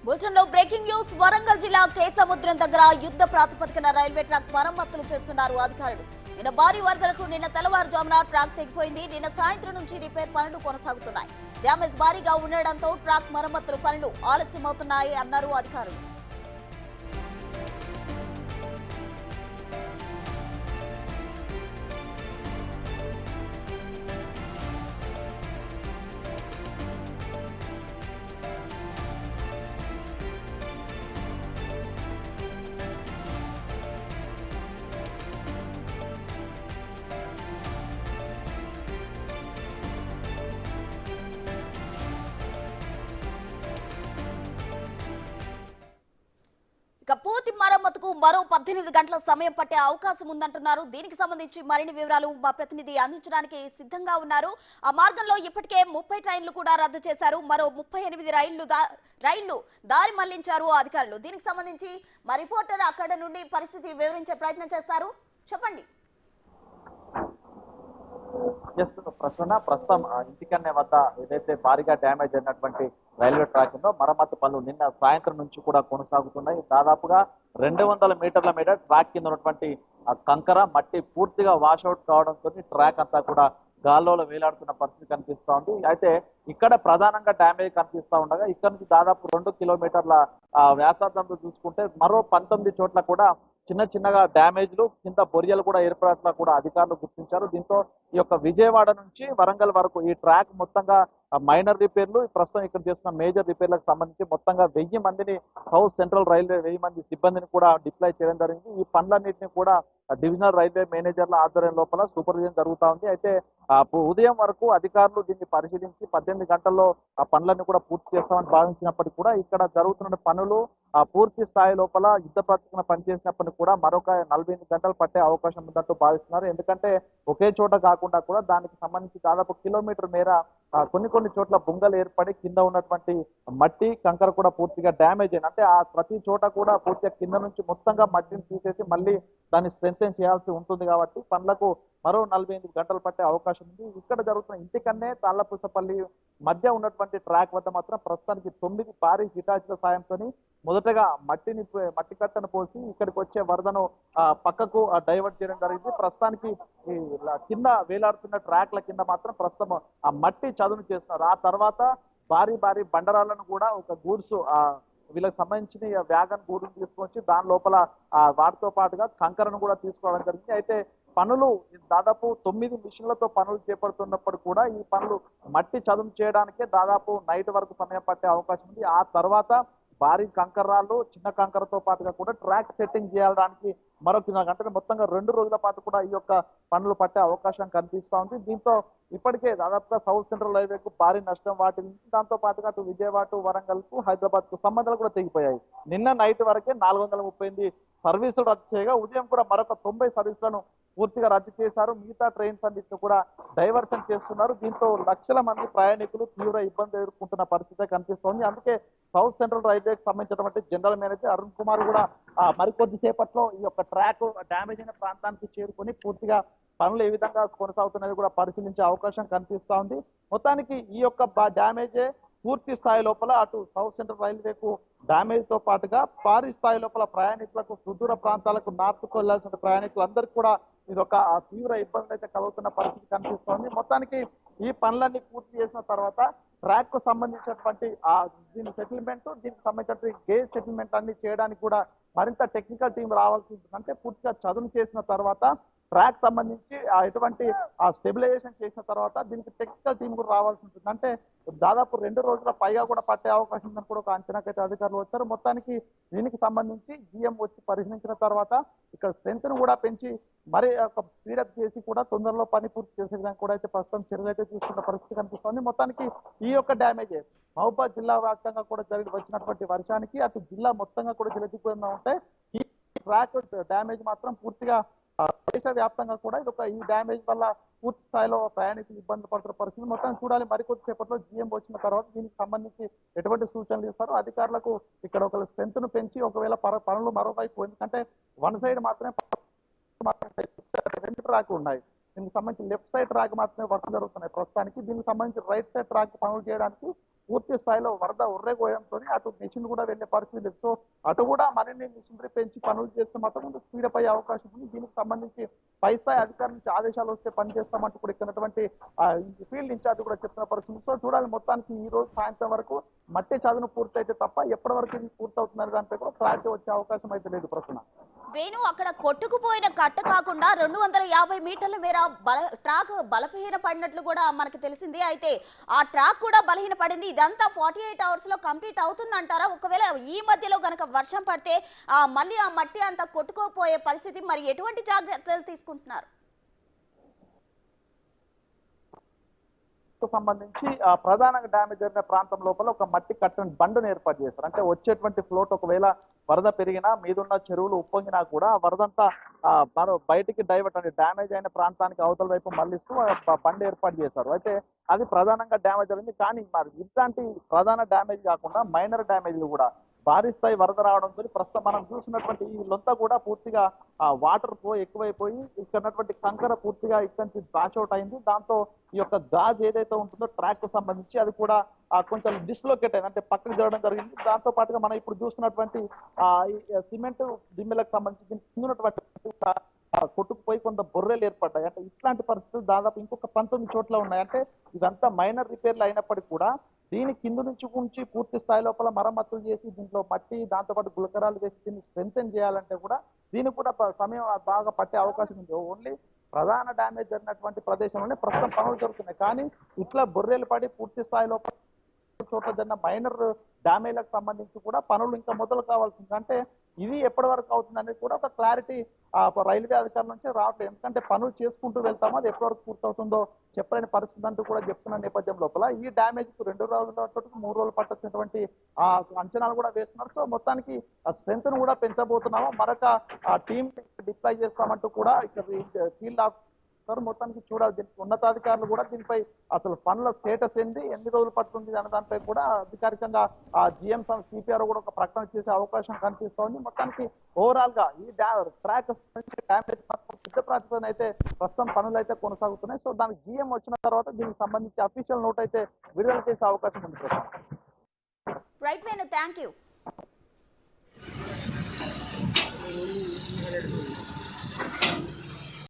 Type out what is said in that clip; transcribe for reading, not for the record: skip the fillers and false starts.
Bulletin లో breaking news. Warangal జిల్లా కేసముద్రం దగ్గర యుద్ధ ప్రాతిపదికన రైల్వే ట్రాక్ మరమ్మతులు చేస్తున్నారు అధికారులు. నిన్న భారీ వరదలకు నిన్న తెల్లవారుజామున ట్రాక్ తెగిపోయింది. నిన్న సాయంత్రం నుంచి రిపేర్ పనులు కొనసాగుతున్నాయి. డ్యామేజ్ భారీగా ఉండడంతో ట్రాక్ మరమ్మతులు పనులు ఆలస్యమవుతున్నాయి అన్నారు అధికారులు. ఇక పూర్తి మరమ్మతుకు మరో 18 గంటల సమయం పట్టే అవకాశం ఉందంటున్నారు. దీనికి సంబంధించి మరిన్ని వివరాలు మా ప్రతినిధి అందించడానికి సిద్ధంగా ఉన్నారు. ఆ మార్గంలో ఇప్పటికే 30 ట్రైన్లు కూడా రద్దు చేశారు. మరో 38 రైళ్లు దారి మళ్లించారు అధికారులు. దీనికి సంబంధించి మా రిపోర్టర్ అక్కడ నుండి పరిస్థితి వివరించే ప్రయత్నం చేస్తారు. చెప్పండి. ప్రస్తుతం ఇంటికన్నే వద్ద ఏదైతే భారీగా డ్యామేజ్ అయినటువంటి రైల్వే ట్రాక్ ఉందో మరమ్మతు పనులు నిన్న సాయంత్రం నుంచి కూడా కొనసాగుతున్నాయి. దాదాపుగా 200 మీటర్ల మీద ట్రాక్ కింద ఉన్నటువంటి కంకర మట్టి పూర్తిగా వాషౌట్ కావడంతో ట్రాక్ అంతా కూడా గాల్లోలో వేలాడుతున్న పరిస్థితి కనిపిస్తా ఉంది. అయితే ఇక్కడ ప్రధానంగా డ్యామేజ్ కనిపిస్తా ఉండగా ఇక్కడ నుంచి దాదాపు 2 కిలోమీటర్ల వ్యాసార్థంలో చూసుకుంటే మరో 19 చోట్ల కూడా చిన్నగా డ్యామేజ్లు కింద బొరియలు కూడా ఏర్పడట్లా కూడా అధికారులు గుర్తించారు. దీంతో ఈ యొక్క విజయవాడ నుంచి వరంగల్ వరకు ఈ ట్రాక్ మొత్తంగా మైనర్ రిపేర్లు ప్రస్తుతం ఇక్కడ చేస్తున్న మేజర్ రిపేర్లకు సంబంధించి మొత్తంగా 1000 మందిని సౌత్ సెంట్రల్ రైల్వే 1000 మంది సిబ్బందిని కూడా డిప్లాయ్ చేయడం జరిగింది. ఈ పనులన్నింటినీ కూడా డివిజనల్ రైల్వే మేనేజర్ల ఆధ్వర్యం లోపల సూపర్విజన్ జరుగుతూ ఉంది. అయితే ఉదయం వరకు అధికారులు దీన్ని పరిశీలించి 18 గంటల్లో ఆ పనులన్నీ కూడా పూర్తి చేస్తామని భావించినప్పటికీ కూడా ఇక్కడ జరుగుతున్న పనులు పూర్తి స్థాయి లోపల యుద్ధ ప్రాతిపదికన పనిచేసినప్పటికీ కూడా మరొక 48 గంటలు పట్టే అవకాశం ఉందంటూ భావిస్తున్నారు. ఎందుకంటే ఒకే చోట కాకుండా కూడా దానికి సంబంధించి దాదాపు కిలోమీటర్ మేర కొన్ని చోట్ల బుంగలు ఏర్పడి కింద ఉన్నటువంటి మట్టి కంకర కూడా పూర్తిగా డ్యామేజ్ అయింది. అంటే ఆ ప్రతి చోట కూడా పూర్తిగా కింద నుంచి మొత్తంగా మట్టిని తీసేసి మళ్ళీ దాన్ని స్ట్రెంథెన్ చేయాల్సి ఉంటుంది కాబట్టి పనులకు మరో 48 గంటలు పట్టే అవకాశం ఉంది. ఇక్కడ జరుగుతున్న ఇంటికన్నే తాళ్లపూసపల్లి మధ్య ఉన్నటువంటి ట్రాక్ వద్ద మాత్రం ప్రస్తుతానికి 9 భారీ హిటాచీల సాయంతో మొదటగా మట్టి కట్టను పోసి ఇక్కడికి వచ్చే వరదను పక్కకు డైవర్ట్ చేయడం జరిగింది. ప్రస్తుతానికి కింద వేలాడుతున్న ట్రాక్ల కింద మాత్రం ప్రస్తుతం ఆ మట్టి చదును చేస్తున్నారు. ఆ తర్వాత భారీ బండరాలను కూడా ఒక గూడ్స్ వీళ్ళకి సంబంధించిన వ్యాగన్ గూడును తీసుకొచ్చి దాని లోపల వాటితో పాటుగా కంకరను కూడా తీసుకోవడం జరిగింది. అయితే పనులు దాదాపు 9 మిషన్లతో పనులు చేపడుతున్నప్పుడు కూడా ఈ పనులు మట్టి చదును చేయడానికే దాదాపు నైట్ వరకు సమయం పట్టే అవకాశం ఉంది. ఆ తర్వాత భారీ కంకర్రాళ్ళు చిన్న కంకరతో పాటుగా కూడా ట్రాక్ సెట్టింగ్ చేయడానికి మరొక గంటలు మొత్తంగా 2 రోజుల పాటు కూడా ఈ యొక్క పనులు పట్టే అవకాశం కనిపిస్తా ఉంది. దీంతో ఇప్పటికే దాదాపుగా సౌత్ సెంట్రల్ రైల్వేకు భారీ నష్టం వాటిల్లి దాంతో పాటుగా అటు విజయవాడ వరంగల్ కు హైదరాబాద్ కు సంబంధాలు కూడా తెగిపోయాయి. నిన్న నైట్ వరకే 438 సర్వీసులు రద్దు చేయగా ఉదయం కూడా మరొక 90 సర్వీసులను పూర్తిగా రద్దు చేశారు. మిగతా ట్రైన్స్ అన్నింటినీ కూడా డైవర్షన్ చేస్తున్నారు. దీంతో లక్షల మంది ప్రయాణికులు తీవ్ర ఇబ్బంది ఎదుర్కొంటున్న పరిస్థితి కనిపిస్తోంది. అందుకే సౌత్ సెంట్రల్ రైల్వేకి సంబంధించినటువంటి జనరల్ మేనేజర్ అరుణ్ కుమార్ కూడా మరికొద్ది సేపట్లో ఈ యొక్క ట్రాక్ డ్యామేజ్ అయిన ప్రాంతానికి చేరుకొని పూర్తిగా పనులు ఏ విధంగా కొనసాగుతున్నది కూడా పరిశీలించే అవకాశం కనిపిస్తా ఉంది. మొత్తానికి ఈ యొక్క డ్యామేజే పూర్తి స్థాయి లోపల అటు సౌత్ సెంట్రల్ రైల్వేకు డ్యామేజ్ తో పాటుగా భారీ స్థాయి లోపల ప్రయాణికులకు సుదూర ప్రాంతాలకు నార్త్కు వెళ్లాల్సిన ప్రయాణికులందరికీ కూడా ఇది ఒక తీవ్ర ఇబ్బంది అయితే కలుగుతున్న పరిస్థితి కనిపిస్తోంది. మొత్తానికి ఈ పనులన్నీ పూర్తి చేసిన తర్వాత ట్రాక్ కు సంబంధించినటువంటి దీని సెటిల్మెంట్ దీనికి సంబంధించినటువంటి గేజ్ సెటిల్మెంట్ అన్ని చేయడానికి కూడా మరింత టెక్నికల్ టీం రావాల్సి ఉంటుంది. అంటే పూర్తిగా చదును చేసిన తర్వాత ట్రాక్ సంబంధించి ఎటువంటి స్టెబిలైజేషన్ చేసిన తర్వాత దీనికి టెక్నికల్ టీం కూడా రావాల్సి ఉంటుంది. అంటే దాదాపు 2 రోజుల పైగా కూడా పట్టే అవకాశం ఉందని కూడా ఒక అంచనాకైతే అధికారులు వచ్చారు. మొత్తానికి దీనికి సంబంధించి జీఎం వచ్చి పరిశీలించిన తర్వాత ఇక్కడ స్ట్రెంత్ ను కూడా పెంచి మరి ఒక స్పీడప్ చేసి కూడా తొందరలో పని పూర్తి చేసే విధంగా కూడా అయితే ప్రస్తుతం చర్యలు అయితే తీసుకున్న పరిస్థితి కనిపిస్తోంది. మొత్తానికి ఈ యొక్క డ్యామేజ్ మహబూబాద్ జిల్లా వ్యాప్తంగా కూడా వచ్చినటువంటి వర్షానికి అటు జిల్లా మొత్తంగా కూడా జలదిగ్బంధంగా ఉంటే ఈ ట్రాక్ డ్యామేజ్ మాత్రం పూర్తిగా దేశవ్యాప్తంగా కూడా ఈ డ్యామేజ్ వల్ల పూర్తి స్థాయిలో ప్రయాణికులు ఇబ్బంది పడుతున్న పరిస్థితి మొత్తం చూడాలి. మరికొద్ది సేపట్లో జీఎం వచ్చిన తర్వాత దీనికి సంబంధించి ఎటువంటి సూచనలు ఇస్తారో అధికారులకు ఇక్కడ ఒక స్ట్రెంత్ ను పెంచి ఒకవేళ పనులు మరోవైపు ఎందుకంటే వన్ సైడ్ మాత్రమే 2 ట్రాక్ ఉన్నాయి. దీనికి సంబంధించి లెఫ్ట్ సైడ్ ట్రాక్ మాత్రమే వర్క్ జరుగుతున్నాయి ప్రస్తుతానికి. దీనికి సంబంధించి రైట్ సైడ్ ట్రాక్ పనులు చేయడానికి పూర్తి స్థాయిలో వరద ఉర్రెగోయడంతో అటు మిషన్ కూడా వెళ్ళే పరిస్థితి లేదు. సో అటు కూడా మరిన్ని మిషనరీ పెంచి పనులు చేస్తే మాత్రం స్పీడప్ అయ్యే అవకాశం ఉంది. దీనికి సంబంధించి పై స్థాయి అధికారుల నుంచి ఆదేశాలు వస్తే పని చేస్తామంటూ కూడా ఇక్కడ ఫీల్డ్ ఇన్ఛార్జ్ కూడా చెప్తున్న పరిస్థితి. సో చూడాలి, మొత్తానికి ఈ రోజు సాయంత్రం వరకు మట్టి చదును పూర్తయితే తప్ప ఎప్పటి వరకు ఇది పూర్తవుతుందనే దానిపై కూడా క్లారిటీ వచ్చే అవకాశం అయితే లేదు ప్రస్తుతం. వేణు, అక్కడ కొట్టుకుపోయిన కట్ట కాకుండా 250 మీటర్ల మేర ట్రాక్ బలహీన పడినట్లు కూడా మనకు తెలిసింది. అయితే ఆ ట్రాక్ కూడా బలహీన పడింది. ఇదంతా 48 అవర్స్ లో కంప్లీట్ అవుతుందంటారా? ఒకవేళ ఈ మధ్యలో గనక వర్షం పడితే మళ్ళీ ఆ మట్టి అంతా కొట్టుకోపోయే పరిస్థితి, మరి ఎటువంటి జాగ్రత్తలు తీసుకుంటున్నారు? సంబంధించి ప్రధానంగా డ్యామేజ్ జరిగిన ప్రాంతం లోపల ఒక మట్టి కట్టని బండును ఏర్పాటు చేస్తారు. అంటే వచ్చేటువంటి ఫ్లోట్ ఒకవేళ వరద పెరిగినా మీదున్న చెరువులు ఉప్పొంగినా కూడా వరదంతా బయటికి డైవర్ట్ అంటే డ్యామేజ్ అయిన ప్రాంతానికి అవతల వైపు మళ్ళిస్తూ బండి ఏర్పాటు చేశారు. అయితే అది ప్రధానంగా డ్యామేజ్ అయింది. కానీ మరి ఇట్లాంటి ప్రధాన డ్యామేజ్ కాకుండా మైనర్ డ్యామేజ్లు కూడా భారీ స్థాయి వరద రావడంతో ప్రస్తుతం మనం చూసినటువంటి ఈ లొంత కూడా పూర్తిగా వాటర్ ఫ్లో ఎక్కువైపోయి ఇక్కడ ఉన్నటువంటి కంకర పూర్తిగా ఇక్కడ నుంచి బ్యాష్ అవుట్ అయింది. దాంతో ఈ యొక్క గాజ్ ఏదైతే ఉంటుందో ట్రాక్ కు సంబంధించి అది కూడా కొంచెం డిస్లొకేట్ అయింది, అంటే పక్కకు జరగడం జరిగింది. దాంతో పాటుగా మనం ఇప్పుడు చూస్తున్నటువంటి సిమెంట్ దిమ్మెలకు సంబంధించి కిందన్నటువంటి కొట్టుకుపోయి కొంత బొర్రెలు ఏర్పడ్డాయి. అంటే ఇట్లాంటి పరిస్థితులు దాదాపు ఇంకొక 19 చోట్ల ఉన్నాయి. అంటే ఇదంతా మైనర్ రిపేర్లు అయినప్పటికీ కూడా దీని కింద నుంచి పూర్తి స్థాయి లోపల మరమ్మతులు చేసి దీంట్లో మట్టి దాంతోపాటు గులకరాలు వేసి దీన్ని స్ట్రెంథెన్ చేయాలంటే కూడా దీనికి కూడా సమయం బాగా పట్టే అవకాశం ఉంది. ఓన్లీ ప్రధాన డ్యామేజ్ జరిగినటువంటి ప్రదేశంలోనే ప్రస్తుతం పనులు జరుగుతున్నాయి. కానీ ఇట్లా బొర్రెలు పడి పూర్తి స్థాయి లోపల చోట్ల జరిగిన మైనర్ డ్యామేజ్లకు సంబంధించి కూడా పనులు ఇంకా మొదలు కావాల్సింది. అంటే ఇది ఎప్పటి వరకు అవుతుంది అనేది కూడా ఒక క్లారిటీ రైల్వే అధికారుల నుంచి రావట్లేదు. ఎందుకంటే పనులు చేసుకుంటూ వెళ్తామో అది ఎప్పటి వరకు పూర్తవుతుందో చెప్పలేని పరిస్థితి అంటూ కూడా చెప్తున్న నేపథ్యం లోపల ఈ డ్యామేజ్ కు 2 రోజుల 3 రోజులు పట్టొచ్చినటువంటి అంచనాలు కూడా వేస్తున్నారు. సో మొత్తానికి స్ట్రెంత్ ను కూడా పెంచబోతున్నామో మరొక టీం డిప్లాయ్ చేస్తామంటూ కూడా ఇక్కడ ఫీల్డ్ మొత్తానికి చూడాలి. దీనికి ఉన్నతాధికారులు కూడా దీనిపై అసలు పనుల స్టేటస్ ఏంది, ఎన్ని రోజులు పడుతుంది అనే దానిపై కూడా అధికారికంగా జిఎం సిపిఆర్ కూడా ఒక ప్రకటన చేసే అవకాశం కనిపిస్తోంది. మొత్తానికి ఓవరాల్ గా ఈ ట్రాక్ డ్యామేజ్ పెద్ద ప్రాతిపదికన అయితే ప్రస్తుతం పనులు అయితే కొనసాగుతున్నాయి. సో దానికి జిఎం వచ్చిన తర్వాత దీనికి సంబంధించి అఫీషియల్ నోట్ అయితే విడుదల చేసే అవకాశం ఉంది. Right Venu, thank you.